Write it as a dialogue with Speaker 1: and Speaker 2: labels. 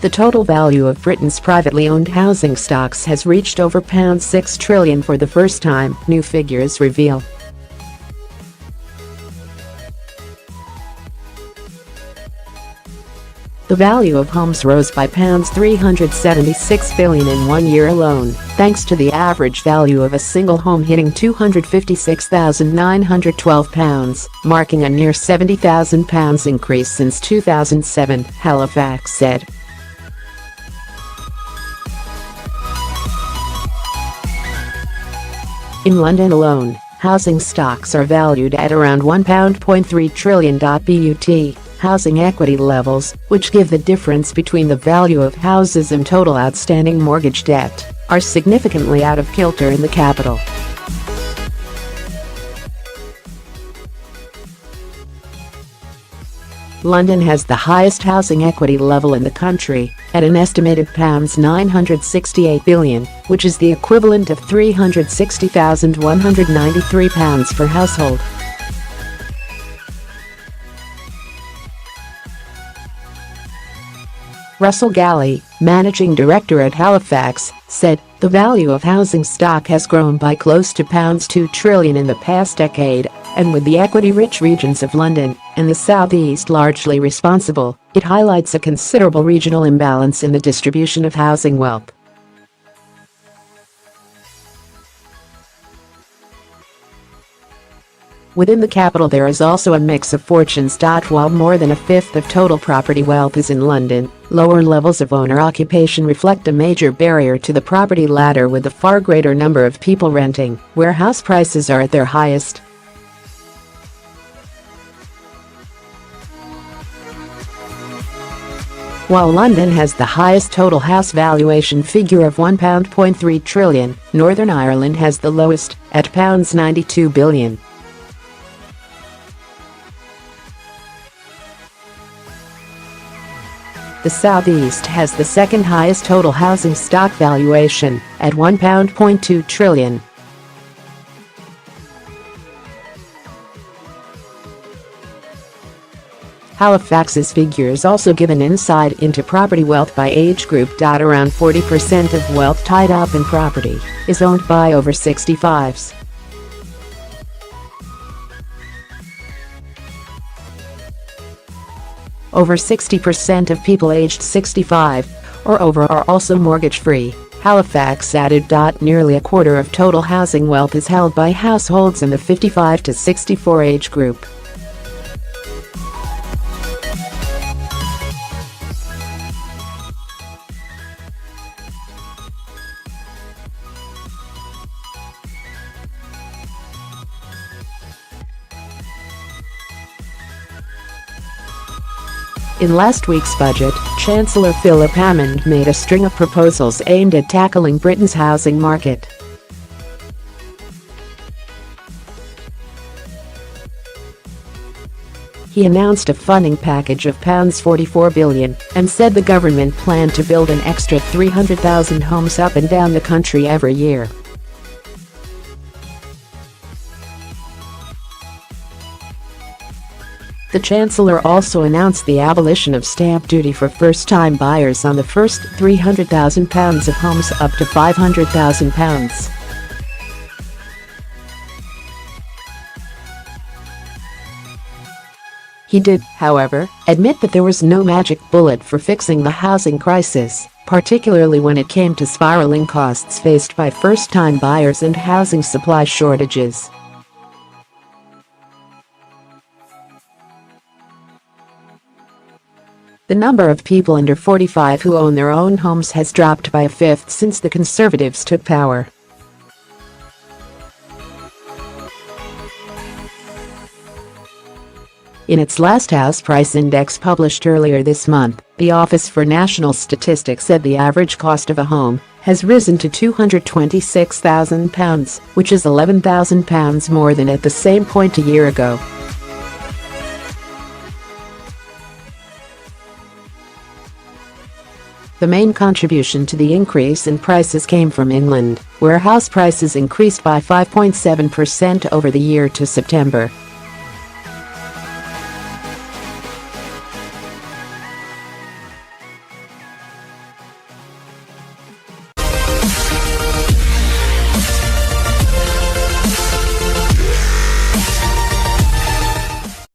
Speaker 1: The total value of Britain's privately owned housing stocks has reached over £6 trillion for the first time, new figures reveal. The value of homes rose by £376 billion in 1 year alone, thanks to the average value of a single home hitting £256,912, marking a near £70,000 increase since 2007, Halifax said. In London alone, housing stocks are valued at around £1.3 trillion. But housing equity levels, which give the difference between the value of houses and total outstanding mortgage debt, are significantly out of kilter in the capital. London has the highest housing equity level in the country, at an estimated £968 billion, which is the equivalent of £360,193 per household. Russell Galley, managing director at Halifax, said, "The value of housing stock has grown by close to £2 trillion in the past decade, and with the equity-rich regions of London and the South East largely responsible, it highlights a considerable regional imbalance in the distribution of housing wealth." Within the capital there is also a mix of fortunes. While more than a fifth of total property wealth is in London, lower levels of owner occupation reflect a major barrier to the property ladder, with a far greater number of people renting, where house prices are at their highest. While London has the highest total house valuation figure of £1.3 trillion, Northern Ireland has the lowest, at £92 billion. The South East has the second highest total housing stock valuation, at £1.2 trillion. Halifax's figures also give an insight into property wealth by age group. Around 40% of wealth tied up in property is owned by over 65s. Over 60% of people aged 65 or over are also mortgage-free. Halifax added.Nearly a quarter of total housing wealth is held by households in the 55 to 64 age group. In last week's budget, Chancellor Philip Hammond made a string of proposals aimed at tackling Britain's housing market. He announced a funding package of £44 billion and said the government planned to build an extra 300,000 homes up and down the country every year. The Chancellor also announced the abolition of stamp duty for first-time buyers on the first £300,000 of homes up to £500,000. He did, however, admit that there was no magic bullet for fixing the housing crisis, particularly when it came to spiraling costs faced by first-time buyers and housing supply shortages. The number of people under 45 who own their own homes has dropped by a fifth since the Conservatives took power. In its last house price index published earlier this month, the Office for National Statistics said the average cost of a home has risen to £226,000, which is £11,000 more than at the same point a year ago. The main contribution to the increase in prices came from England, where house prices increased by 5.7% over the year to September.